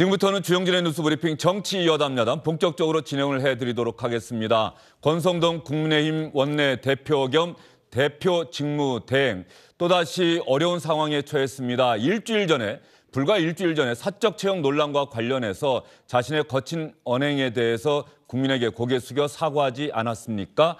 지금부터는 주영진의 뉴스브리핑 정치 여담 야담 본격적으로 진행을 해드리도록 하겠습니다. 권성동 국민의힘 원내대표 겸 대표 직무 대행 또다시 어려운 상황에 처했습니다. 불과 일주일 전에 사적 채용 논란과 관련해서 자신의 거친 언행에 대해서 국민에게 고개 숙여 사과하지 않았습니까?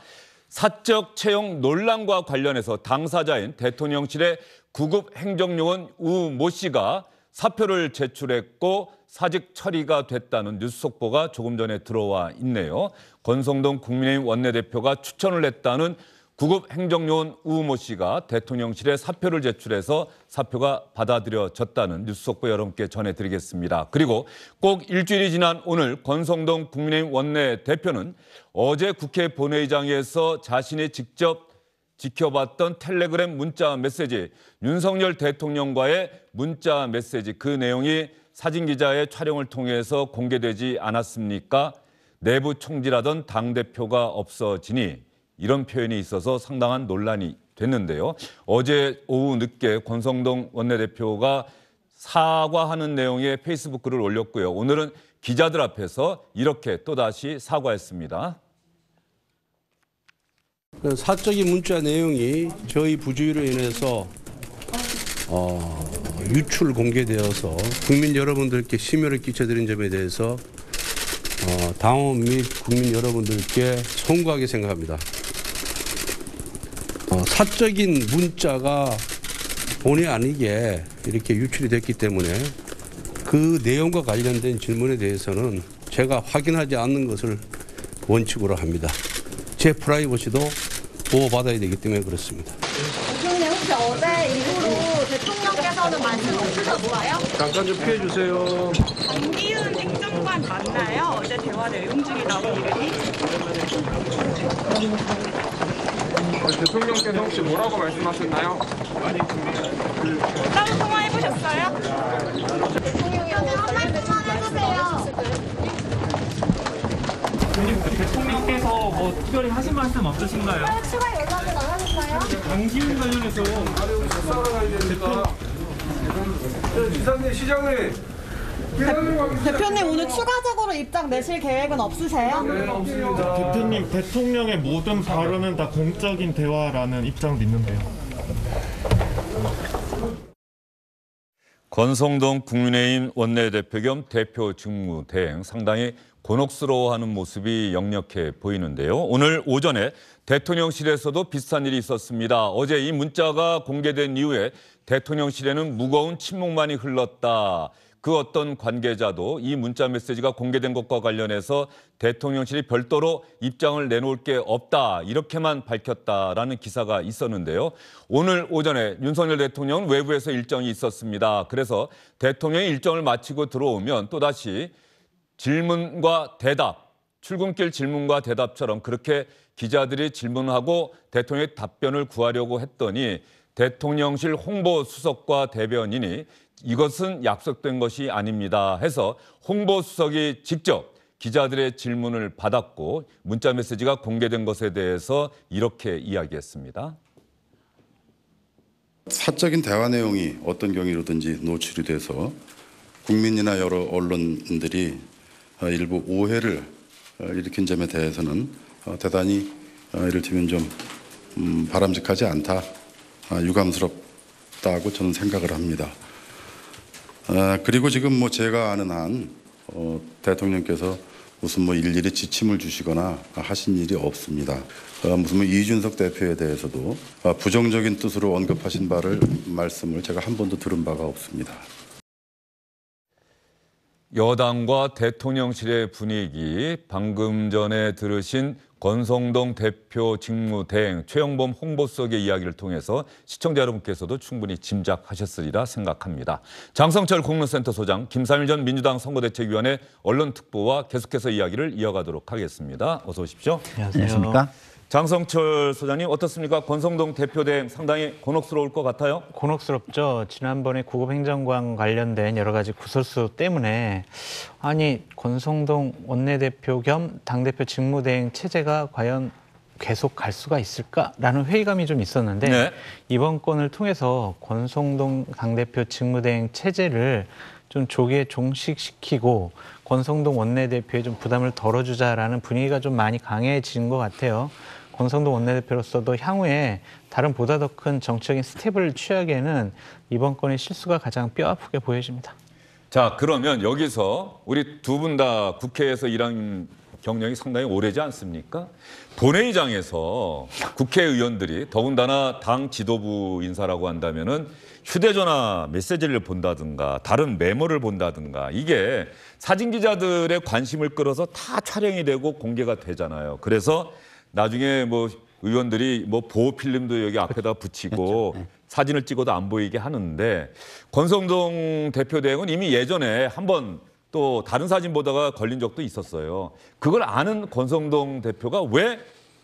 사적 채용 논란과 관련해서 당사자인 대통령실의 구급 행정요원 우 모 씨가 사표를 제출했고 사직 처리가 됐다는 뉴스 속보가 조금 전에 들어와 있네요. 권성동 국민의힘 원내대표가 추천을 했다는 구급 행정요원 우 모 씨가 대통령실에 사표를 제출해서 사표가 받아들여졌다는 뉴스 속보 여러분께 전해드리겠습니다. 그리고 꼭 일주일이 지난 오늘 권성동 국민의힘 원내대표는 어제 국회 본회의장에서 자신이 직접 지켜봤던 텔레그램 문자 메시지, 윤석열 대통령과의 문자 메시지, 그 내용이 사진기자의 촬영을 통해서 공개되지 않았습니까? 내부 총질하던 당대표가 없어지니 이런 표현이 있어서 상당한 논란이 됐는데요. 어제 오후 늦게 권성동 원내대표가 사과하는 내용의 페이스북 글을 올렸고요. 오늘은 기자들 앞에서 이렇게 또다시 사과했습니다. 사적인 문자 내용이 저희 부주의로 인해서 유출 공개되어서 국민 여러분들께 심려를 끼쳐드린 점에 대해서 당원 및 국민 여러분들께 송구하게 생각합니다. 사적인 문자가 본의 아니게 이렇게 유출이 됐기 때문에 그 내용과 관련된 질문에 대해서는 제가 확인하지 않는 것을 원칙으로 합니다. 제 프라이버시도 보호받아야 되기 때문에 그렇습니다. 대통령 혹시 어제 이후로 대통령께서는 말씀 없으셨어요? 잠깐 좀 피해 주세요. 정기훈 행정관 맞나요? 어제 대화 내용 중에 나온 이름이? 대통령께서 혹시 뭐라고 말씀하셨나요? 따로 통화해보셨어요? 대통령이랑 한말 통화해주세요. 대통령께서 뭐 특별히 하신 말씀 없으신가요? 추가 연락은 안 하셨어요? 강기훈 관련해서 지사님, 시장님. 대표님 오늘 추가적으로 입장 내실 계획은 없으세요? 대표님 대통령의 모든 발언은 다 공적인 대화라는 입장도 있는데요. 권성동 국민의힘 원내대표 겸 대표 직무 대행 상당히 곤혹스러워하는 모습이 역력해 보이는데요. 오늘 오전에 대통령실에서도 비슷한 일이 있었습니다. 어제 이 문자가 공개된 이후에 대통령실에는 무거운 침묵만이 흘렀다. 그 어떤 관계자도 이 문자 메시지가 공개된 것과 관련해서 대통령실이 별도로 입장을 내놓을 게 없다. 이렇게만 밝혔다라는 기사가 있었는데요. 오늘 오전에 윤석열 대통령은 외부에서 일정이 있었습니다. 그래서 대통령이 일정을 마치고 들어오면 또다시 질문과 대답, 출근길 질문과 대답처럼 그렇게 기자들이 질문하고 대통령의 답변을 구하려고 했더니 대통령실 홍보수석과 대변인이 이것은 약속된 것이 아닙니다 해서 홍보수석이 직접 기자들의 질문을 받았고 문자 메시지가 공개된 것에 대해서 이렇게 이야기했습니다. 사적인 대화 내용이 어떤 경위로든지 노출이 돼서 국민이나 여러 언론들이 일부 오해를 일으킨 점에 대해서는 대단히 이를테면 좀 바람직하지 않다, 유감스럽다고 저는 생각을 합니다. 그리고 지금 제가 아는 한 대통령께서 무슨 일일이 지침을 주시거나 하신 일이 없습니다. 무슨 이준석 대표에 대해서도 부정적인 뜻으로 언급하신 말씀을 제가 한 번도 들은 바가 없습니다. 여당과 대통령실의 분위기, 방금 전에 들으신 권성동 대표 직무대행 최영범 홍보수석의 이야기를 통해서 시청자 여러분께서도 충분히 짐작하셨으리라 생각합니다. 장성철 공론센터 소장, 김삼일 전 민주당 선거대책위원회 언론특보와 계속해서 이야기를 이어가도록 하겠습니다. 어서 오십시오. 안녕하십니까? 장성철 소장님 어떻습니까? 권성동 대표 대행 상당히 곤혹스러울 것 같아요? 곤혹스럽죠. 지난번에 구급행정관 관련된 여러 가지 구설수 때문에 아니 권성동 원내대표 겸 당대표 직무대행 체제가 과연 계속 갈 수가 있을까라는 회의감이 좀 있었는데 네. 이번 건을 통해서 권성동 당대표 직무대행 체제를 좀 조기에 종식시키고 권성동 원내대표에 좀 부담을 덜어주자라는 분위기가 좀 많이 강해진 것 같아요. 권성동 원내대표로서도 향후에 다른 보다 더 큰 정치적인 스텝을 취하기에는 이번 건의 실수가 가장 뼈아프게 보여집니다. 자, 그러면 여기서 우리 두 분 다 국회에서 일한 경력이 상당히 오래지 않습니까? 본회의장에서 국회의원들이 더군다나 당 지도부 인사라고 한다면은 휴대전화 메시지를 본다든가 다른 메모를 본다든가 이게 사진 기자들의 관심을 끌어서 다 촬영이 되고 공개가 되잖아요. 그래서 나중에 뭐 의원들이 뭐 보호 필름도 여기 앞에다 붙이고 사진을 찍어도 안 보이게 하는데 권성동 대표 대행은 이미 예전에 한번 또 다른 사진 보다가 걸린 적도 있었어요. 그걸 아는 권성동 대표가 왜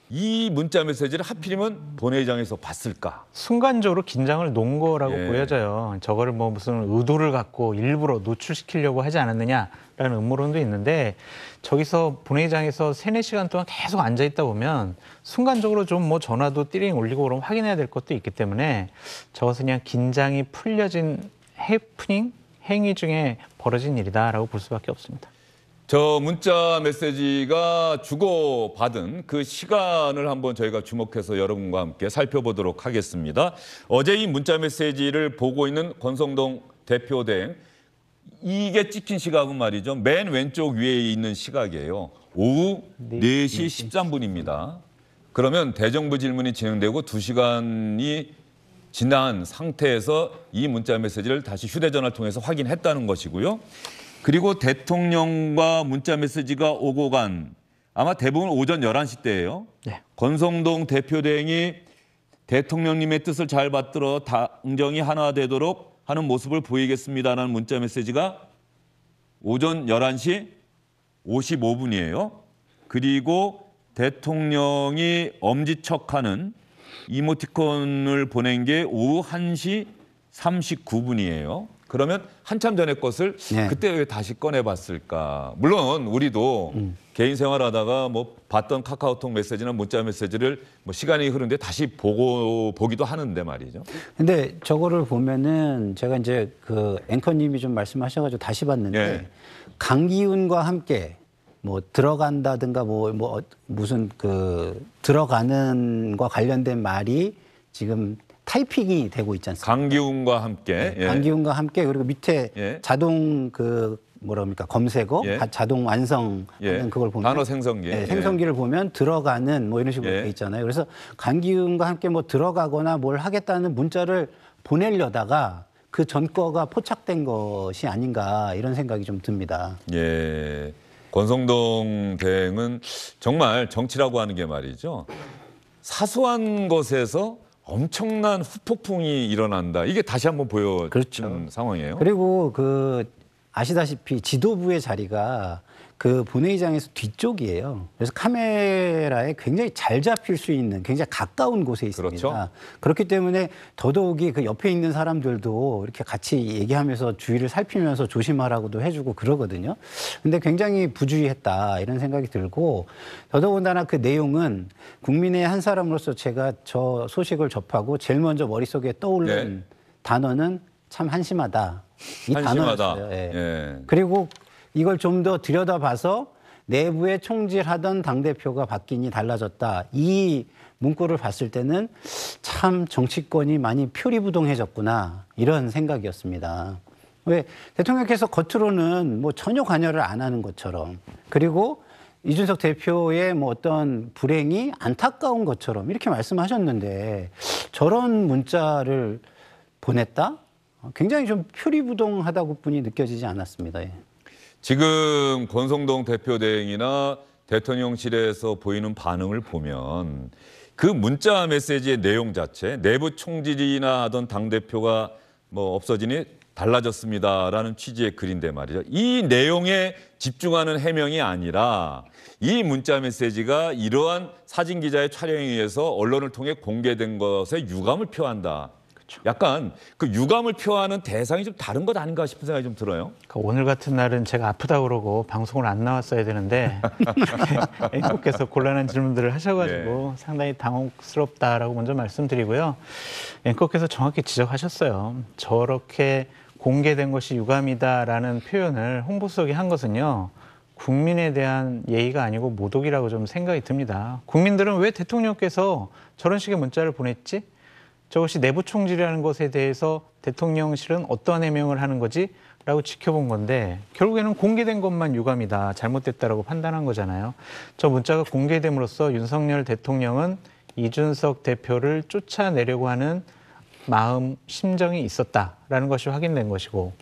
이 문자 메시지를 하필이면 본회의장에서 봤을까? 순간적으로 긴장을 놓은 거라고 예. 보여져요. 저거를 뭐 무슨 의도를 갖고 일부러 노출시키려고 하지 않았느냐라는 음모론도 있는데 저기서 본회의장에서 3-4시간 동안 계속 앉아있다 보면 순간적으로 좀 뭐 전화도 띠링 올리고 그러면 확인해야 될 것도 있기 때문에 저것은 그냥 긴장이 풀려진 해프닝, 행위 중에 벌어진 일이다라고 볼 수밖에 없습니다. 저 문자 메시지가 주고받은 그 시간을 한번 저희가 주목해서 여러분과 함께 살펴보도록 하겠습니다. 어제 이 문자 메시지를 보고 있는 권성동 대표 대행, 이게 찍힌 시각은 말이죠. 맨 왼쪽 위에 있는 시각이에요. 오후 4시 13분입니다. 그러면 대정부 질문이 진행되고 2시간이 지난 상태에서 이 문자 메시지를 다시 휴대전화를 통해서 확인했다는 것이고요. 그리고 대통령과 문자 메시지가 오고 간 아마 대부분 오전 11시 때예요. 네. 권성동 대표 대행이 대통령님의 뜻을 잘 받들어 당정이 하나 되도록 하는 모습을 보이겠습니다라는 문자 메시지가 오전 11시 55분이에요. 그리고 대통령이 엄지척하는 이모티콘을 보낸 게 오후 1시 39분이에요. 그러면 한참 전의 것을 네. 그때 왜 다시 꺼내봤을까? 물론 우리도 개인 생활하다가 뭐 봤던 카카오톡 메시지나 문자 메시지를 뭐 시간이 흐른데 다시 보기도 하는데 말이죠. 근데 저거를 보면은 제가 이제 그 앵커님이 좀 말씀하셔가지고 다시 봤는데 예. 강기훈과 함께 뭐 들어간다든가 뭐 무슨 그 들어가는과 관련된 말이 지금 타이핑이 되고 있지 않습니까? 강기훈과 함께. 네, 강기훈과 함께 그리고 밑에 예. 자동 그 뭐랍니까 검색어 예. 자동 완성하는 예. 그걸 보면 단어 생성기. 네, 생성기를 보면 들어가는 뭐 이런 식으로 예. 돼 있잖아요. 그래서 강기훈과 함께 뭐 들어가거나 뭘 하겠다는 문자를 보내려다가 그 전거가 포착된 것이 아닌가 이런 생각이 좀 듭니다. 예. 권성동 대행은 정말 정치라고 하는 게 말이죠. 사소한 것에서 엄청난 후폭풍이 일어난다. 이게 다시 한번 보여준 그렇죠. 상황이에요. 그리고 그 아시다시피 지도부의 자리가 그 본회의장에서 뒤쪽이에요. 그래서 카메라에 굉장히 잘 잡힐 수 있는 굉장히 가까운 곳에 있습니다. 그렇죠. 그렇기 때문에 더더욱이 그 옆에 있는 사람들도 이렇게 같이 얘기하면서 주위를 살피면서 조심하라고도 해주고 그러거든요. 근데 굉장히 부주의했다 이런 생각이 들고 더더군다나 그 내용은 국민의 한 사람으로서 제가 저 소식을 접하고 제일 먼저 머릿속에 떠오른 네. 단어는 참 한심하다. 이 한심하다. 단어였어요. 예. 예. 그리고 이걸 좀 더 들여다봐서 내부에 총질하던 당대표가 바뀌니 달라졌다. 이 문구를 봤을 때는 참 정치권이 많이 표리부동해졌구나. 이런 생각이었습니다. 왜 대통령께서 겉으로는 뭐 전혀 관여를 안 하는 것처럼 그리고 이준석 대표의 뭐 어떤 불행이 안타까운 것처럼 이렇게 말씀하셨는데 저런 문자를 보냈다? 굉장히 좀 표리부동하다고 뿐이 느껴지지 않았습니다. 예. 지금 권성동 대표 대행이나 대통령실에서 보이는 반응을 보면 그 문자 메시지의 내용 자체, 내부 총질이나 하던 당대표가 뭐 없어지니 달라졌습니다라는 취지의 글인데 말이죠. 이 내용에 집중하는 해명이 아니라 이 문자 메시지가 이러한 사진 기자의 촬영에 의해서 언론을 통해 공개된 것에 유감을 표한다. 약간 그 유감을 표하는 대상이 좀 다른 것 아닌가 싶은 생각이 좀 들어요. 그러니까 오늘 같은 날은 제가 아프다 그러고 방송을 안 나왔어야 되는데 앵커께서 곤란한 질문들을 하셔가지고 상당히 당혹스럽다라고 먼저 말씀드리고요. 앵커께서 정확히 지적하셨어요. 저렇게 공개된 것이 유감이다라는 표현을 홍보수석이 한 것은요. 국민에 대한 예의가 아니고 모독이라고 좀 생각이 듭니다. 국민들은 왜 대통령께서 저런 식의 문자를 보냈지? 저것이 내부 총질이라는 것에 대해서 대통령실은 어떠한 해명을 하는 거지? 라고 지켜본 건데 결국에는 공개된 것만 유감이다, 잘못됐다라고 판단한 거잖아요. 저 문자가 공개됨으로써 윤석열 대통령은 이준석 대표를 쫓아내려고 하는 마음, 심정이 있었다라는 것이 확인된 것이고,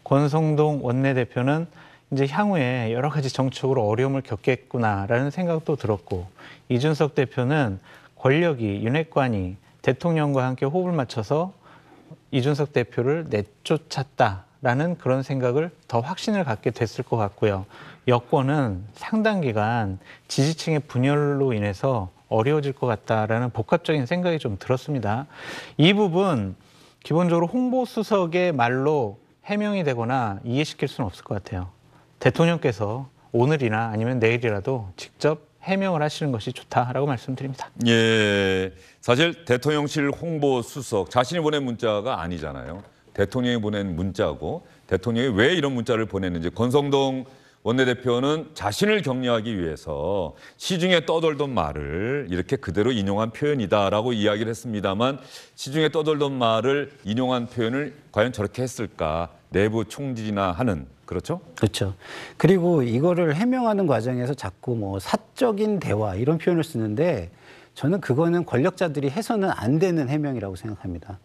권성동 원내대표는 이제 향후에 여러 가지 정치적으로 어려움을 겪겠구나라는 생각도 들었고, 이준석 대표는 권력이, 윤핵관이 대통령과 함께 호흡을 맞춰서 이준석 대표를 내쫓았다라는 그런 생각을 더 확신을 갖게 됐을 것 같고요. 여권은 상당 기간 지지층의 분열로 인해서 어려워질 것 같다라는 복합적인 생각이 좀 들었습니다. 이 부분 기본적으로 홍보수석의 말로 해명이 되거나 이해시킬 수는 없을 것 같아요. 대통령께서 오늘이나 아니면 내일이라도 직접 해명을 하시는 것이 좋다라고 말씀드립니다. 예, 사실 대통령실 홍보수석 자신이 보낸 문자가 아니잖아요. 대통령이 보낸 문자고, 대통령이 왜 이런 문자를 보냈는지 권성동 원내대표는 자신을 격려하기 위해서 시중에 떠돌던 말을 이렇게 그대로 인용한 표현이다라고 이야기를 했습니다만, 시중에 떠돌던 말을 인용한 표현을 과연 저렇게 했을까? 내부 총질이나 하는, 그렇죠? 그렇죠. 그리고 이거를 해명하는 과정에서 자꾸 뭐 사적인 대화 이런 표현을 쓰는데, 저는 그거는 권력자들이 해서는 안 되는 해명이라고 생각합니다.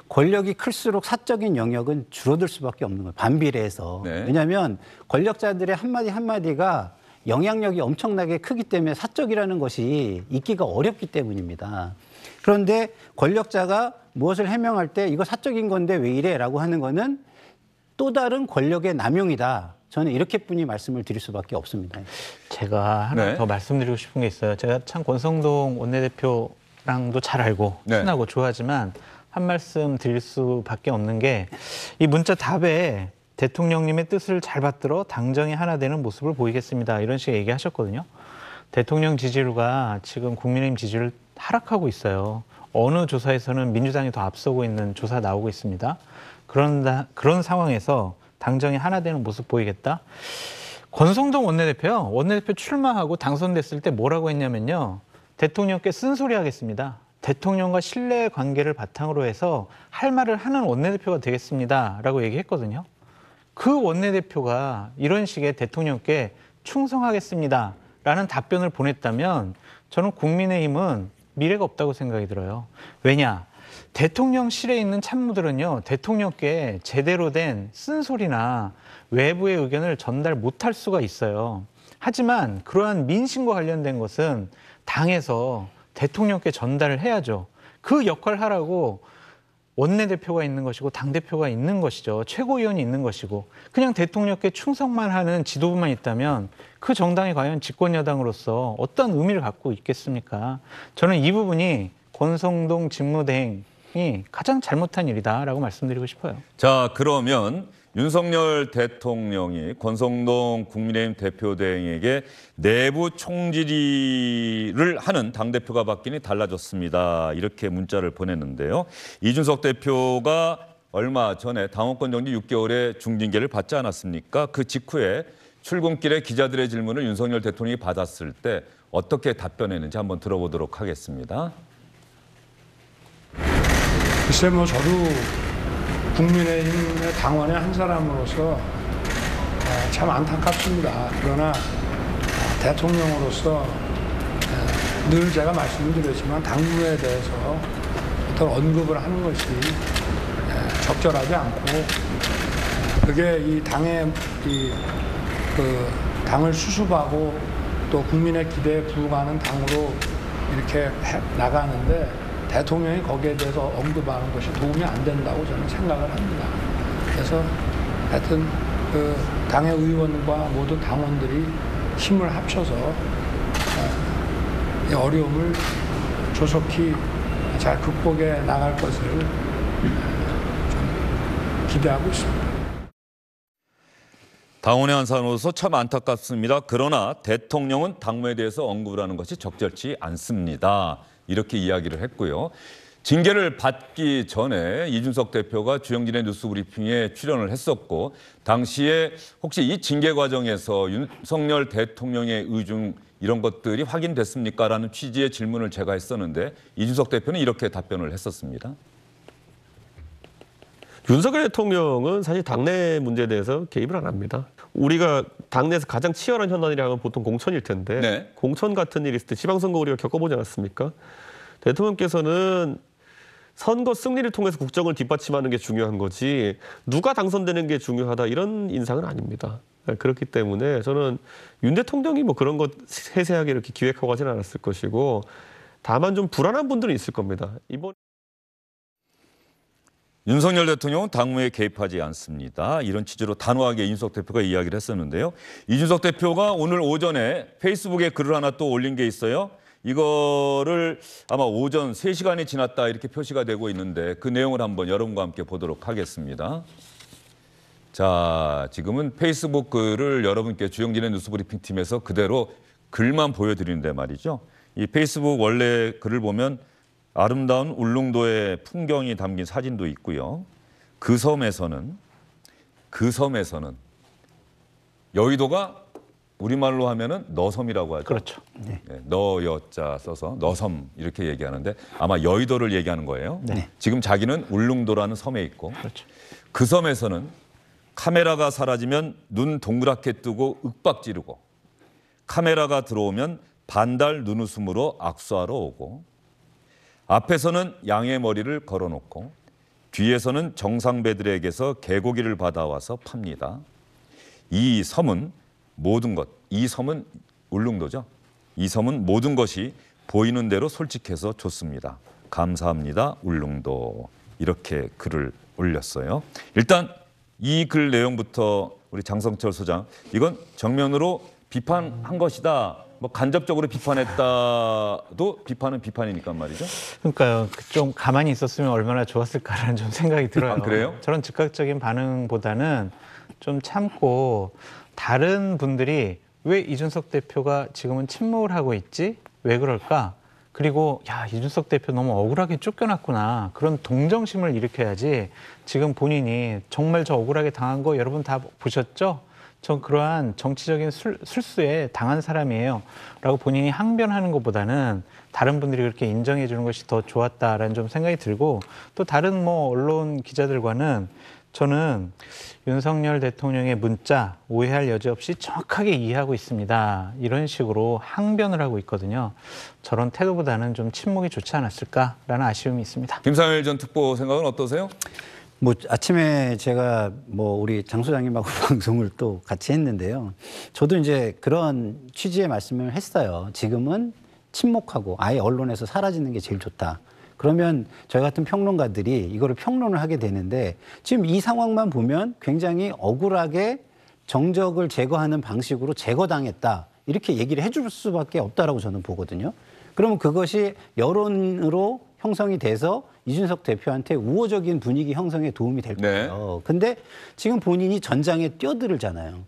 권력이 클수록 사적인 영역은 줄어들 수밖에 없는 거예요. 반비례해서. 네. 왜냐하면 권력자들의 한마디 한마디가 영향력이 엄청나게 크기 때문에 사적이라는 것이 있기가 어렵기 때문입니다. 그런데 권력자가 무엇을 해명할 때 이거 사적인 건데 왜 이래? 라고 하는 거는 또 다른 권력의 남용이다. 저는 이렇게뿐이 말씀을 드릴 수밖에 없습니다. 제가 하나 네. 더 말씀드리고 싶은 게 있어요. 제가 참 권성동 원내대표랑도 잘 알고 네. 친하고 좋아하지만 한 말씀 드릴 수밖에 없는 게, 이 문자 답에 대통령님의 뜻을 잘 받들어 당정이 하나 되는 모습을 보이겠습니다, 이런 식의 얘기하셨거든요. 대통령 지지율가 지금 국민의힘 지지율 하락하고 있어요. 어느 조사에서는 민주당이 더 앞서고 있는 조사 나오고 있습니다. 그런 상황에서 당정이 하나 되는 모습 보이겠다. 권성동 원내대표요. 원내대표 출마하고 당선됐을 때 뭐라고 했냐면요. 대통령께 쓴소리 하겠습니다. 대통령과 신뢰 관계를 바탕으로 해서 할 말을 하는 원내대표가 되겠습니다라고 얘기했거든요. 그 원내대표가 이런 식의 대통령께 충성하겠습니다라는 답변을 보냈다면 저는 국민의힘은 미래가 없다고 생각이 들어요. 왜냐? 대통령실에 있는 참모들은요, 대통령께 제대로 된 쓴소리나 외부의 의견을 전달 못할 수가 있어요. 하지만 그러한 민심과 관련된 것은 당에서 대통령께 전달을 해야죠. 그 역할을 하라고 원내대표가 있는 것이고 당대표가 있는 것이죠. 최고위원이 있는 것이고, 그냥 대통령께 충성만 하는 지도부만 있다면 그 정당이 과연 집권여당으로서 어떤 의미를 갖고 있겠습니까? 저는 이 부분이 권성동 직무대행이 가장 잘못한 일이다라고 말씀드리고 싶어요. 자, 그러면 윤석열 대통령이 권성동 국민의힘 대표대행에게 내부 총질을 하는 당대표가 바뀌니 달라졌습니다, 이렇게 문자를 보냈는데요. 이준석 대표가 얼마 전에 당원권 정지 6개월의 중징계를 받지 않았습니까? 그 직후에 출근길에 기자들의 질문을 윤석열 대통령이 받았을 때 어떻게 답변했는지 한번 들어보도록 하겠습니다. 글쎄 뭐 저도 국민의힘의 당원의 한 사람으로서 참 안타깝습니다. 그러나 대통령으로서 늘 제가 말씀을 드렸지만 당무에 대해서 어떤 언급을 하는 것이 적절하지 않고, 그게 이 당의 당을 수습하고 또 국민의 기대에 부응하는 당으로 이렇게 나가는데 대통령이 거기에 대해서 언급하는 것이 도움이 안 된다고 저는 생각을 합니다. 그래서 하여튼 그 당의 의원과 모든 당원들이 힘을 합쳐서 이 어려움을 조속히 잘 극복해 나갈 것을 좀 기대하고 있습니다. 당원의 한 사람으로서 참 안타깝습니다. 그러나 대통령은 당무에 대해서 언급을 하는 것이 적절치 않습니다, 이렇게 이야기를 했고요. 징계를 받기 전에 이준석 대표가 주영진의 뉴스브리핑에 출연을 했었고 당시에 혹시 이 징계 과정에서 윤석열 대통령의 의중 이런 것들이 확인됐습니까? 라는 취지의 질문을 제가 했었는데 이준석 대표는 이렇게 답변을 했었습니다. 윤석열 대통령은 사실 당내 문제에 대해서 개입을 안 합니다. 우리가 당내에서 가장 치열한 현안이라면 보통 공천일 텐데 네. 공천 같은 일이 있을 때 지방선거 우리가 겪어보지 않았습니까? 대통령께서는 선거 승리를 통해서 국정을 뒷받침하는 게 중요한 거지 누가 당선되는 게 중요하다 이런 인상은 아닙니다. 그렇기 때문에 저는 윤 대통령이 뭐 그런 것 세세하게 이렇게 기획하고 하지는 않았을 것이고 다만 좀 불안한 분들은 있을 겁니다. 이번 윤석열 대통령은 당무에 개입하지 않습니다. 이런 취지로 단호하게 이준석 대표가 이야기를 했었는데요. 이준석 대표가 오늘 오전에 페이스북에 글을 하나 또 올린 게 있어요. 이거를 아마 오전 3시간이 지났다 이렇게 표시가 되고 있는데 그 내용을 한번 여러분과 함께 보도록 하겠습니다. 자, 지금은 페이스북 글을 여러분께 주영진의 뉴스브리핑 팀에서 그대로 글만 보여드리는데 말이죠. 이 페이스북 원래 글을 보면 아름다운 울릉도의 풍경이 담긴 사진도 있고요. 그 섬에서는 여의도가 우리말로 하면은 너섬이라고 하죠. 그렇죠. 네. 너여자 써서 너섬 이렇게 얘기하는데 아마 여의도를 얘기하는 거예요. 네. 지금 자기는 울릉도라는 섬에 있고 그렇죠. 그 섬에서는 카메라가 사라지면 눈 동그랗게 뜨고 윽박 지르고 카메라가 들어오면 반달 눈웃음으로 악수하러 오고 앞에서는 양의 머리를 걸어놓고 뒤에서는 정상배들에게서 개고기를 받아와서 팝니다. 이 섬은 모든 것, 이 섬은 울릉도죠. 이 섬은 모든 것이 보이는 대로 솔직해서 좋습니다. 감사합니다, 울릉도. 이렇게 글을 올렸어요. 일단 이 글 내용부터 우리 장성철 소장, 이건 정면으로 비판한 것이다. 뭐 간접적으로 비판했다도 비판은 비판이니까 말이죠. 그러니까요. 좀 가만히 있었으면 얼마나 좋았을까라는 좀 생각이 들어요. 아, 그래요? 저런 즉각적인 반응보다는 좀 참고 다른 분들이 왜 이준석 대표가 지금은 침묵을 하고 있지? 왜 그럴까? 그리고 야, 이준석 대표 너무 억울하게 쫓겨났구나. 그런 동정심을 일으켜야지. 지금 본인이 정말 저 억울하게 당한 거 여러분 다 보셨죠? 전 그러한 정치적인 술수에 당한 사람이에요. 라고 본인이 항변하는 것보다는 다른 분들이 그렇게 인정해 주는 것이 더 좋았다라는 좀 생각이 들고 또 다른 뭐 언론 기자들과는 저는 윤석열 대통령의 문자 오해할 여지 없이 정확하게 이해하고 있습니다. 이런 식으로 항변을 하고 있거든요. 저런 태도보다는 좀 침묵이 좋지 않았을까라는 아쉬움이 있습니다. 김상일 전 특보 생각은 어떠세요? 뭐 아침에 제가 뭐 우리 장 소장님하고 방송을 또 같이 했는데요. 저도 이제 그런 취지의 말씀을 했어요. 지금은 침묵하고 아예 언론에서 사라지는 게 제일 좋다. 그러면 저희 같은 평론가들이 이거를 평론을 하게 되는데 지금 이 상황만 보면 굉장히 억울하게 정적을 제거하는 방식으로 제거당했다. 이렇게 얘기를 해줄 수밖에 없다라고 저는 보거든요. 그러면 그것이 여론으로 형성이 돼서 이준석 대표한테 우호적인 분위기 형성에 도움이 될 거예요. 근데 지금 본인이 전장에 뛰어들잖아요.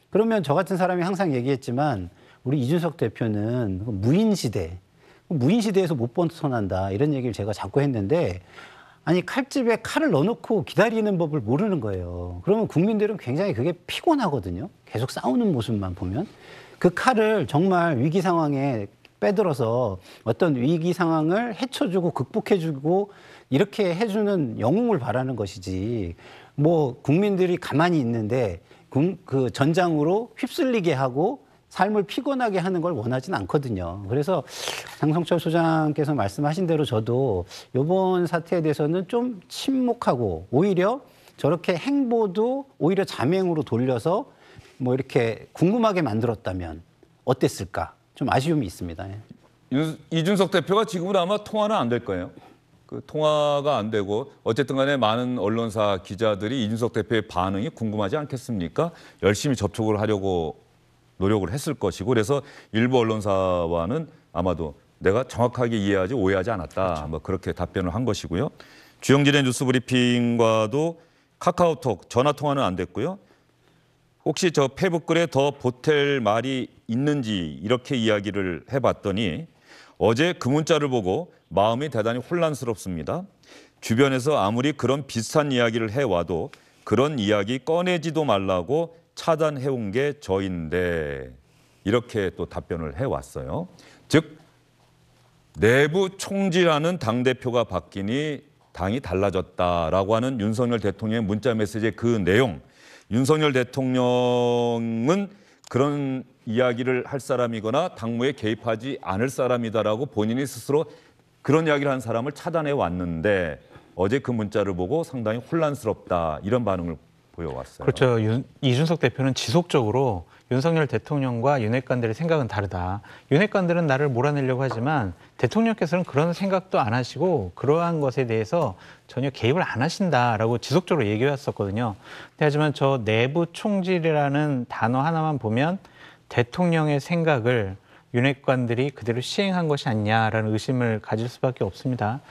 그러면 저 같은 사람이 항상 얘기했지만 우리 이준석 대표는 무인시대에서 못 벗어난다 이런 얘기를 제가 자꾸 했는데 아니 칼집에 칼을 넣어놓고 기다리는 법을 모르는 거예요. 그러면 국민들은 굉장히 그게 피곤하거든요. 계속 싸우는 모습만 보면. 그 칼을 정말 위기 상황에 빼들어서 어떤 위기 상황을 헤쳐주고 극복해주고 이렇게 해주는 영웅을 바라는 것이지 뭐 국민들이 가만히 있는데 그 전장으로 휩쓸리게 하고 삶을 피곤하게 하는 걸 원하진 않거든요. 그래서 장성철 소장께서 말씀하신 대로 저도 이번 사태에 대해서는 좀 침묵하고 오히려 저렇게 행보도 오히려 자맹으로 돌려서 뭐 이렇게 궁금하게 만들었다면 어땠을까? 좀 아쉬움이 있습니다. 이준석 대표가 지금은 아마 통화는 안 될 거예요. 그 통화가 안 되고 어쨌든 간에 많은 언론사 기자들이 이준석 대표의 반응이 궁금하지 않겠습니까? 열심히 접촉을 하려고 노력을 했을 것이고 그래서 일부 언론사와는 아마도 내가 정확하게 이해하지 오해하지 않았다. 그렇죠. 뭐 그렇게 답변을 한 것이고요. 주영진의 뉴스브리핑과도 카카오톡 전화 통화는 안 됐고요. 혹시 저 페북글에 더 보탤 말이 있는지 이렇게 이야기를 해봤더니 어제 그 문자를 보고 마음이 대단히 혼란스럽습니다. 주변에서 아무리 그런 비슷한 이야기를 해와도 그런 이야기 꺼내지도 말라고 차단해온 게 저인데 이렇게 또 답변을 해왔어요. 즉 내부 총질하는 당대표가 바뀌니 당이 달라졌다라고 하는 윤석열 대통령의 문자 메시지의 그 내용, 윤석열 대통령은 그런 이야기를 할 사람이거나 당무에 개입하지 않을 사람이다라고 본인이 스스로 그런 이야기를 한 사람을 차단해 왔는데 어제 그 문자를 보고 상당히 혼란스럽다 이런 반응을 보여왔어요. 그렇죠. 이준석 대표는 지속적으로 윤석열 대통령과 윤핵관들의 생각은 다르다. 윤핵관들은 나를 몰아내려고 하지만 대통령께서는 그런 생각도 안 하시고 그러한 것에 대해서 전혀 개입을 안 하신다라고 지속적으로 얘기해왔었거든요. 하지만 저 내부 총질이라는 단어 하나만 보면 대통령의 생각을 윤핵관들이 그대로 시행한 것이 아니냐라는 의심을 가질 수밖에 없습니다.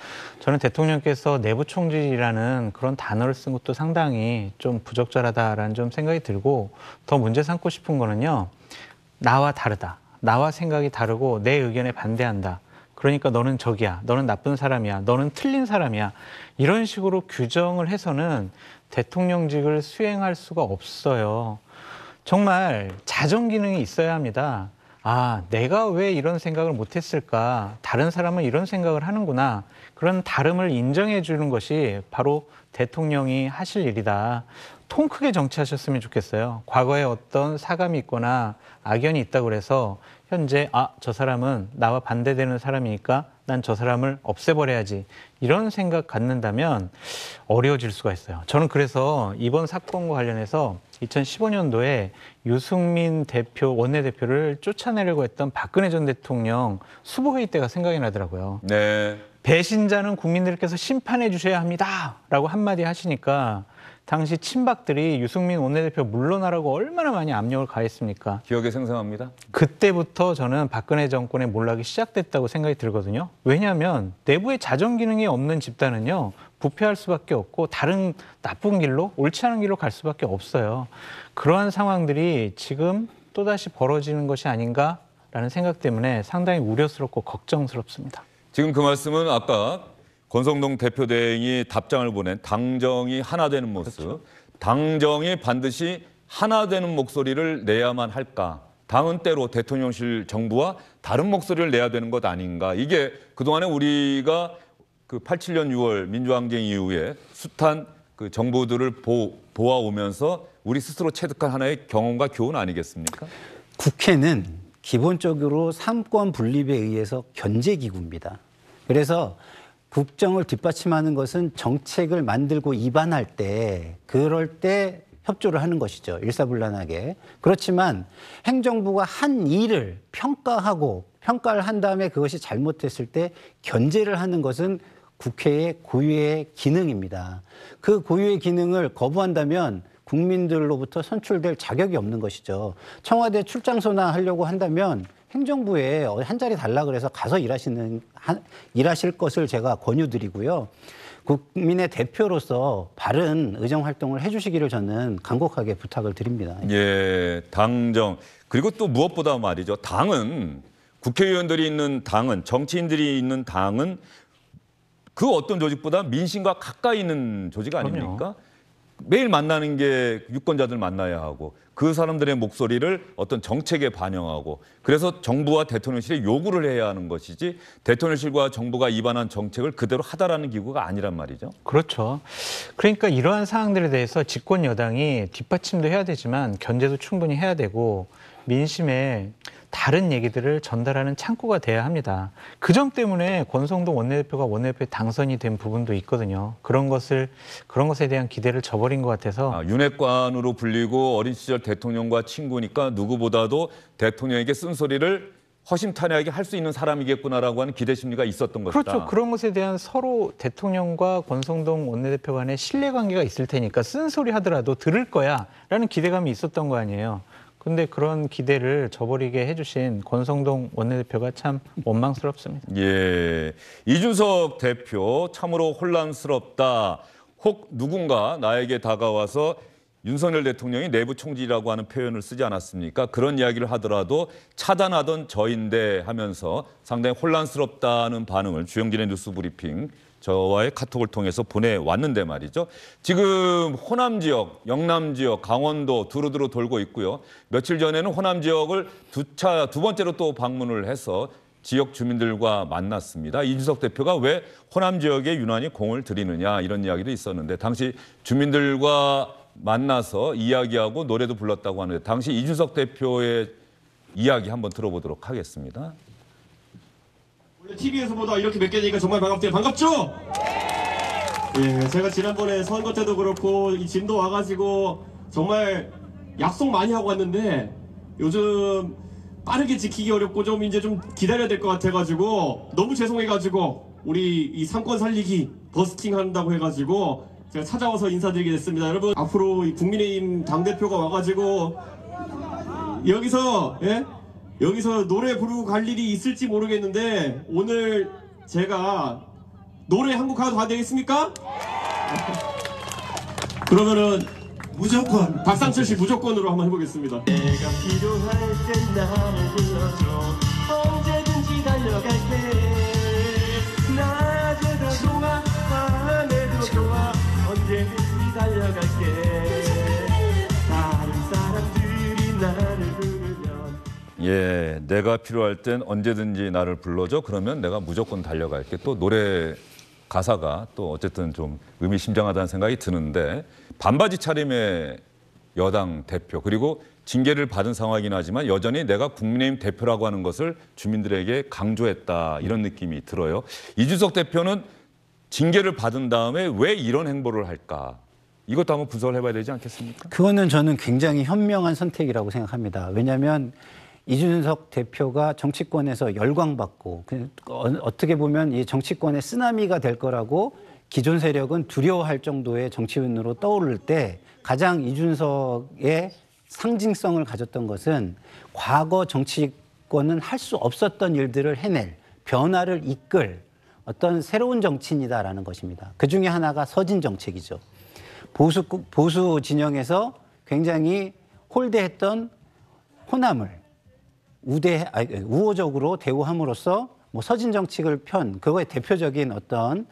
저는 대통령께서 내부 총질이라는 그런 단어를 쓴 것도 상당히 좀 부적절하다라는 좀 생각이 들고 더 문제 삼고 싶은 거는요. 나와 다르다. 나와 생각이 다르고 내 의견에 반대한다. 그러니까 너는 적이야. 너는 나쁜 사람이야. 너는 틀린 사람이야. 이런 식으로 규정을 해서는 대통령직을 수행할 수가 없어요. 정말 자정 기능이 있어야 합니다. 아, 내가 왜 이런 생각을 못했을까? 다른 사람은 이런 생각을 하는구나. 그런 다름을 인정해 주는 것이 바로 대통령이 하실 일이다. 통 크게 정치하셨으면 좋겠어요. 과거에 어떤 사감이 있거나 악연이 있다고 그래서 현재 저 사람은 나와 반대되는 사람이니까 난 저 사람을 없애버려야지. 이런 생각 갖는다면 어려워질 수가 있어요. 저는 그래서 이번 사건과 관련해서 2015년도에 유승민 대표, 원내대표를 쫓아내려고 했던 박근혜 전 대통령 수보회의 때가 생각이 나더라고요. 네. 배신자는 국민들께서 심판해 주셔야 합니다. 라고 한마디 하시니까 당시 친박들이 유승민 원내대표 물러나라고 얼마나 많이 압력을 가했습니까? 기억에 생생합니다. 그때부터 저는 박근혜 정권의 몰락이 시작됐다고 생각이 들거든요. 왜냐하면 내부에 자정 기능이 없는 집단은요. 부패할 수밖에 없고 다른 나쁜 길로, 옳지 않은 길로 갈 수밖에 없어요. 그러한 상황들이 지금 또다시 벌어지는 것이 아닌가라는 생각 때문에 상당히 우려스럽고 걱정스럽습니다. 지금 그 말씀은 아까 권성동 대표 대행이 답장을 보낸 당정이 하나 되는 모습, 그렇죠. 당정이 반드시 하나 되는 목소리를 내야만 할까? 당은 때로 대통령실 정부와 다른 목소리를 내야 되는 것 아닌가? 이게 그동안에 우리가 그 87년 6월 민주항쟁 이후에 숱한 그 정부들을 보아오면서 우리 스스로 체득한 하나의 경험과 교훈 아니겠습니까? 국회는 기본적으로 삼권 분립에 의해서 견제기구입니다. 그래서 국정을 뒷받침하는 것은 정책을 만들고 입안할 때 그럴 때 협조를 하는 것이죠. 일사불란하게. 그렇지만 행정부가 한 일을 평가를 한 다음에 그것이 잘못됐을 때 견제를 하는 것은 국회의 고유의 기능입니다. 그 고유의 기능을 거부한다면 국민들로부터 선출될 자격이 없는 것이죠. 청와대 출장소나 하려고 한다면 행정부에 한 자리 달라 그래서 가서 일하실 것을 제가 권유드리고요. 국민의 대표로서 바른 의정 활동을 해주시기를 저는 간곡하게 부탁을 드립니다. 예, 당정. 그리고 또 무엇보다 말이죠. 당은 국회의원들이 있는 당은 정치인들이 있는 당은 그 어떤 조직보다 민심과 가까이 있는 조직 아닙니까? 그럼요. 매일 만나는 게 유권자들 만나야 하고 그 사람들의 목소리를 어떤 정책에 반영하고 그래서 정부와 대통령실에 요구를 해야 하는 것이지 대통령실과 정부가 입안한 정책을 그대로 하다라는 기구가 아니란 말이죠. 그렇죠. 그러니까 이러한 사항들에 대해서 집권 여당이 뒷받침도 해야 되지만 견제도 충분히 해야 되고 민심에 다른 얘기들을 전달하는 창구가 돼야 합니다. 그 점 때문에 권성동 원내대표가 원내대표에 당선이 된 부분도 있거든요. 그런 것에 대한 기대를 저버린 것 같아서. 윤핵관으로 불리고 어린 시절 대통령과 친구니까 누구보다도 대통령에게 쓴소리를 허심탄회하게 할 수 있는 사람이겠구나라고 하는 기대 심리가 있었던 것이다. 그렇죠. 그런 것에 대한 서로 대통령과 권성동 원내대표 간의 신뢰관계가 있을 테니까 쓴소리 하더라도 들을 거야라는 기대감이 있었던 거 아니에요. 근데 그런 기대를 저버리게 해주신 권성동 원내대표가 참 원망스럽습니다. 예, 이준석 대표 참으로 혼란스럽다. 혹 누군가 나에게 다가와서 윤석열 대통령이 내부 총질이라고 하는 표현을 쓰지 않았습니까? 그런 이야기를 하더라도 차단하던 저인데 하면서 상당히 혼란스럽다는 반응을 주영진의 뉴스 브리핑 저와의 카톡을 통해서 보내왔는데 말이죠. 지금 호남 지역, 영남 지역, 강원도 두루두루 돌고 있고요. 며칠 전에는 호남 지역을 두 번째로 또 방문을 해서 지역 주민들과 만났습니다. 이준석 대표가 왜 호남 지역에 유난히 공을 들이느냐 이런 이야기도 있었는데 당시 주민들과 만나서 이야기하고 노래도 불렀다고 하는데 당시 이준석 대표의 이야기 한번 들어보도록 하겠습니다. TV에서보다 이렇게 뵙게 되니까 정말 반갑대요. 반갑죠? 예, 제가 지난번에 선거 때도 그렇고 이 진도 와가지고 정말 약속 많이 하고 왔는데 요즘 빠르게 지키기 어렵고 좀 이제 좀 기다려야 될 것 같아가지고 너무 죄송해가지고 우리 이 상권 살리기 버스킹 한다고 해가지고 제가 찾아와서 인사드리게 됐습니다. 여러분 앞으로 이 국민의힘 당대표가 와가지고 여기서 여기서 노래 부르고 갈 일이 있을지 모르겠는데 오늘 제가 노래 한 곡 가도 되겠습니까? 그러면은 무조건 박상철 씨 무조건으로 한번 해보겠습니다. 내가 필요할 땐 나를 불러줘 언제든지 달려갈게 낮에도 좋아 밤에도 좋아 언제든지 달려갈게 다른 사람들이 나를 부르면 예, 내가 필요할 땐 언제든지 나를 불러줘. 그러면 내가 무조건 달려갈게. 또 노래 가사가 또 어쨌든 좀 의미심장하다는 생각이 드는데 반바지 차림의 여당 대표 그리고 징계를 받은 상황이긴 하지만 여전히 내가 국민의힘 대표라고 하는 것을 주민들에게 강조했다 이런 느낌이 들어요. 이준석 대표는 징계를 받은 다음에 왜 이런 행보를 할까? 이것도 한번 분석을 해봐야 되지 않겠습니까? 그거는 저는 굉장히 현명한 선택이라고 생각합니다. 왜냐하면 이준석 대표가 정치권에서 열광받고 어떻게 보면 이 정치권의 쓰나미가 될 거라고 기존 세력은 두려워할 정도의 정치인으로 떠오를 때 가장 이준석의 상징성을 가졌던 것은 과거 정치권은 할 수 없었던 일들을 해낼 변화를 이끌 어떤 새로운 정치인이다라는 것입니다. 그중에 하나가 서진 정책이죠. 보수 진영에서 굉장히 홀대했던 호남을 우호적으로 대우함으로써 뭐 서진 정책을 그거의 대표적인 어떤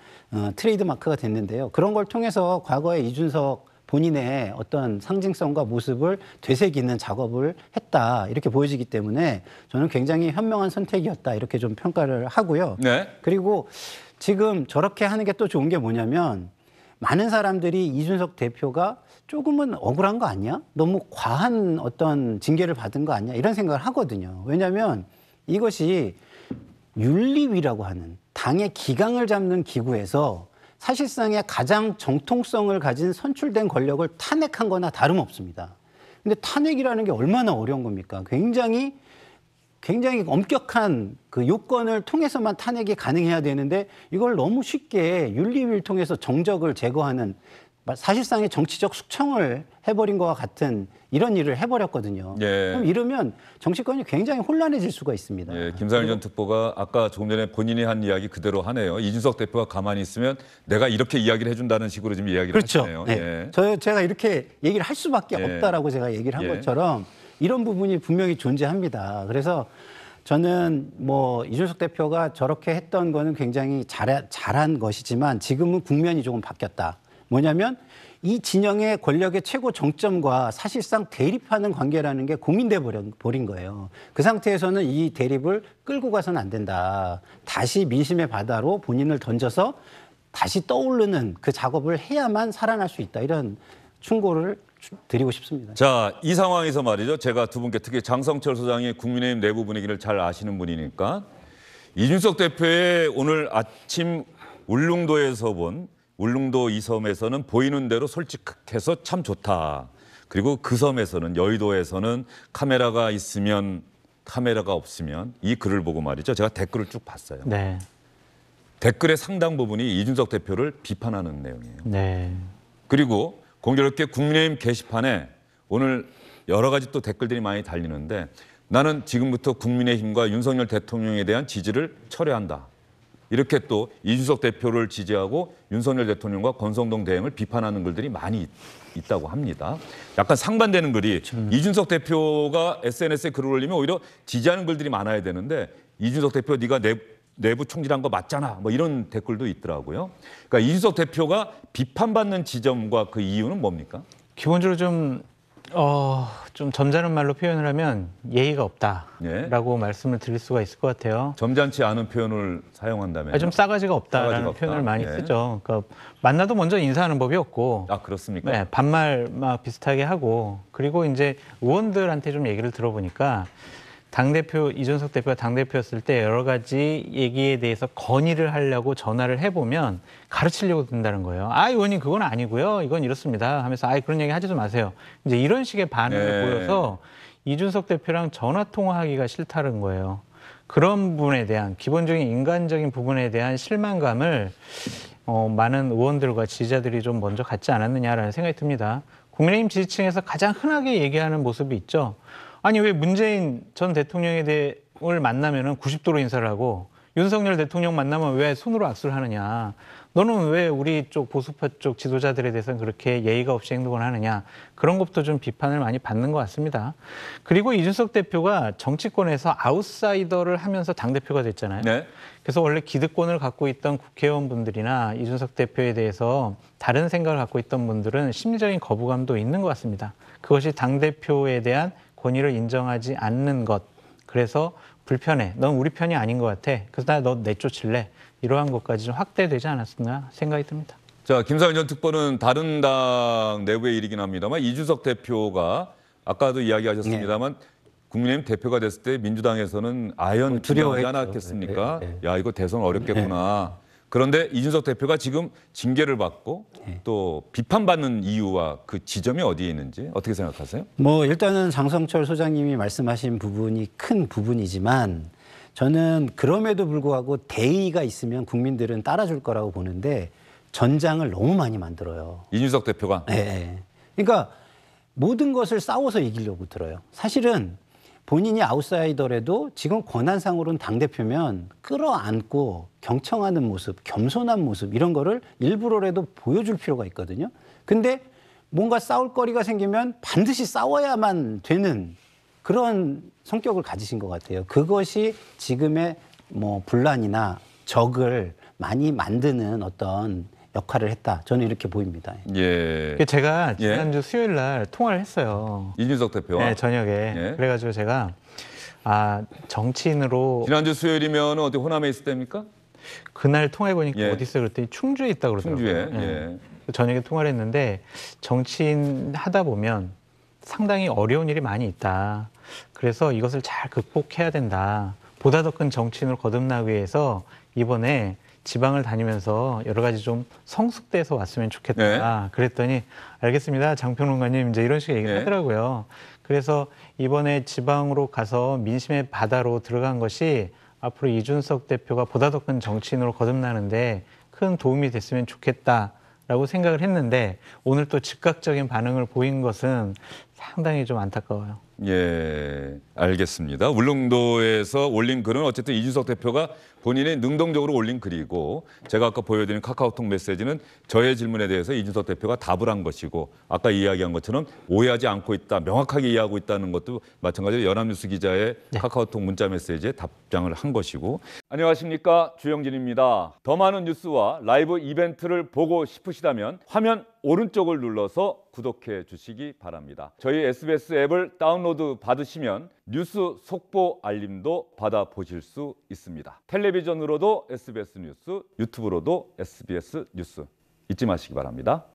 트레이드 마크가 됐는데요. 그런 걸 통해서 과거에 이준석 본인의 어떤 상징성과 모습을 되새기는 작업을 했다 이렇게 보여지기 때문에 저는 굉장히 현명한 선택이었다 이렇게 좀 평가를 하고요. 네. 그리고 지금 저렇게 하는 게 또 좋은 게 뭐냐면 많은 사람들이 이준석 대표가 조금은 억울한 거 아니야? 너무 과한 어떤 징계를 받은 거 아니야? 이런 생각을 하거든요. 왜냐하면 이것이 윤리위라고 하는 당의 기강을 잡는 기구에서 사실상의 가장 정통성을 가진 선출된 권력을 탄핵한 거나 다름없습니다. 근데 탄핵이라는 게 얼마나 어려운 겁니까? 굉장히 엄격한 그 요건을 통해서만 탄핵이 가능해야 되는데 이걸 너무 쉽게 윤리위를 통해서 정적을 제거하는 사실상의 정치적 숙청을 해버린 것과 같은 이런 일을 해버렸거든요. 예. 그럼 이러면 정치권이 굉장히 혼란해질 수가 있습니다. 예, 김상일 전 특보가 아까 조금 전에 본인이 한 이야기 그대로 하네요. 이준석 대표가 가만히 있으면 내가 이렇게 이야기를 해준다는 식으로 지금 이야기를 그렇죠. 하시네요. 네. 예. 제가 이렇게 얘기를 할 수밖에 없다라고 제가 얘기를 한 것처럼 이런 부분이 분명히 존재합니다. 그래서 저는 뭐 이준석 대표가 저렇게 했던 거는 굉장히 잘한 것이지만 지금은 국면이 조금 바뀌었다. 뭐냐면 이 진영의 권력의 최고 정점과 사실상 대립하는 관계라는 게 공인돼 버린 거예요. 그 상태에서는 이 대립을 끌고 가서는 안 된다. 다시 민심의 바다로 본인을 던져서 다시 떠오르는 그 작업을 해야만 살아날 수 있다. 이런 충고를 드리고 싶습니다. 자, 이 상황에서 말이죠. 제가 두 분께 특히 장성철 소장이 국민의힘 내부 분위기를 잘 아시는 분이니까 이준석 대표의 오늘 아침 울릉도에서 본 울릉도 이 섬에서는 보이는 대로 솔직해서 참 좋다. 그리고 그 섬에서는 여의도에서는 카메라가 있으면 카메라가 없으면 이 글을 보고 말이죠. 제가 댓글을 쭉 봤어요. 네. 댓글의 상당 부분이 이준석 대표를 비판하는 내용이에요. 네. 그리고 공교롭게 국민의힘 게시판에 오늘 여러 가지 또 댓글들이 많이 달리는데 나는 지금부터 국민의힘과 윤석열 대통령에 대한 지지를 철회한다. 이렇게 또 이준석 대표를 지지하고 윤석열 대통령과 권성동 대행을 비판하는 글들이 많이 있다고 합니다. 약간 상반되는 글이 이준석 대표가 SNS에 글을 올리면 오히려 지지하는 글들이 많아야 되는데 이준석 대표 네가 내부 총질한 거 맞잖아. 뭐 이런 댓글도 있더라고요. 그러니까 이준석 대표가 비판받는 지점과 그 이유는 뭡니까? 기본적으로 좀 점잖은 말로 표현을 하면 예의가 없다라고 말씀을 드릴 수가 있을 것 같아요. 점잖지 않은 표현을 사용한다면 좀 싸가지가 없다라는 싸가지가 없다. 표현을 많이 예. 쓰죠. 그러니까 만나도 먼저 인사하는 법이 없고, 아 그렇습니까? 네, 반말 막 비슷하게 하고, 그리고 이제 의원들한테 좀 얘기를 들어보니까 당대표 이준석 대표가 당대표였을 때 여러 가지 얘기에 대해서 건의를 하려고 전화를 해보면 가르치려고 든다는 거예요. 아, 의원님 그건 아니고요. 이건 이렇습니다 하면서 그런 얘기 하지도 마세요. 이제 이런 식의 반응을 보여서 이준석 대표랑 전화 통화하기가 싫다는 거예요. 그런 부분에 대한 기본적인 인간적인 부분에 대한 실망감을 많은 의원들과 지지자들이 좀 먼저 갖지 않았느냐라는 생각이 듭니다. 국민의힘 지지층에서 가장 흔하게 얘기하는 모습이 있죠. 아니 왜 문재인 전 대통령에 대해를 만나면은 90도로 인사를 하고 윤석열 대통령 만나면 왜 손으로 악수를 하느냐. 너는 왜 우리 쪽 보수파 쪽 지도자들에 대해서는 그렇게 예의가 없이 행동을 하느냐. 그런 것도 좀 비판을 많이 받는 것 같습니다. 그리고 이준석 대표가 정치권에서 아웃사이더를 하면서 당대표가 됐잖아요. 네. 그래서 원래 기득권을 갖고 있던 국회의원분들이나 이준석 대표에 대해서 다른 생각을 갖고 있던 분들은 심리적인 거부감도 있는 것 같습니다. 그것이 당대표에 대한 권위를 인정하지 않는 것. 그래서 불편해. 넌 우리 편이 아닌 것 같아. 그래서 나 너 내쫓을래. 이러한 것까지 좀 확대되지 않았나 생각이 듭니다. 자, 김상현 전 특보는 다른 당 내부의 일이긴 합니다만 이준석 대표가 아까도 이야기하셨습니다만 국민의힘 대표가 됐을 때 민주당에서는 아연 두려워하지 않았겠습니까? 야, 이거 대선 어렵겠구나. 그런데 이준석 대표가 지금 징계를 받고 또 비판받는 이유와 그 지점이 어디에 있는지 어떻게 생각하세요? 일단은 장성철 소장님이 말씀하신 부분이 큰 부분이지만 저는 그럼에도 불구하고 대의가 있으면 국민들은 따라줄 거라고 보는데 전장을 너무 많이 만들어요. 이준석 대표가? 네. 그러니까 모든 것을 싸워서 이기려고 들어요. 사실은 본인이 아웃사이더라도 지금 권한상으로는 당대표면 끌어안고 경청하는 모습, 겸손한 모습 이런 거를 일부러라도 보여줄 필요가 있거든요. 근데 뭔가 싸울 거리가 생기면 반드시 싸워야만 되는 그런 성격을 가지신 것 같아요. 그것이 지금의 분란이나 적을 많이 만드는 어떤 역할을 했다. 저는 이렇게 보입니다. 예. 제가 지난주 수요일 날 통화를 했어요. 이준석 대표와? 네, 저녁에. 그래가지고 제가 정치인으로 지난주 수요일이면 어디 호남에 있을 때입니까? 그날 통화해보니까 어디 있어요? 그랬더니 충주에 있다고 그러더라고요. 충주에. 저녁에 통화를 했는데 정치인 하다 보면 상당히 어려운 일이 많이 있다. 그래서 이것을 잘 극복해야 된다. 보다 더 큰 정치인으로 거듭나기 위해서 이번에 지방을 다니면서 여러 가지 좀 성숙돼서 왔으면 좋겠다. 그랬더니 알겠습니다. 장평론가님 이제 이런 식의 얘기를 하더라고요. 그래서 이번에 지방으로 가서 민심의 바다로 들어간 것이 앞으로 이준석 대표가 보다 더 큰 정치인으로 거듭나는데 큰 도움이 됐으면 좋겠다라고 생각을 했는데 오늘 또 즉각적인 반응을 보인 것은 상당히 좀 안타까워요. 예, 알겠습니다. 울릉도에서 올린 글은 어쨌든 이준석 대표가 본인이 능동적으로 올린 글이고 제가 아까 보여드린 카카오톡 메시지는 저의 질문에 대해서 이준석 대표가 답을 한 것이고 아까 이야기한 것처럼 오해하지 않고 있다, 명확하게 이해하고 있다는 것도 마찬가지로 연합뉴스 기자의 카카오톡 문자 메시지에 답장을 한 것이고. 안녕하십니까, 주영진입니다. 더 많은 뉴스와 라이브 이벤트를 보고 싶으시다면 화면 오른쪽을 눌러서 구독해 주시기 바랍니다. 저희 SBS 앱을 다운로드 받으시면 뉴스 속보 알림도 받아보실 수 있습니다. 텔레비전으로도 SBS 뉴스, 유튜브로도 SBS 뉴스 잊지 마시기 바랍니다.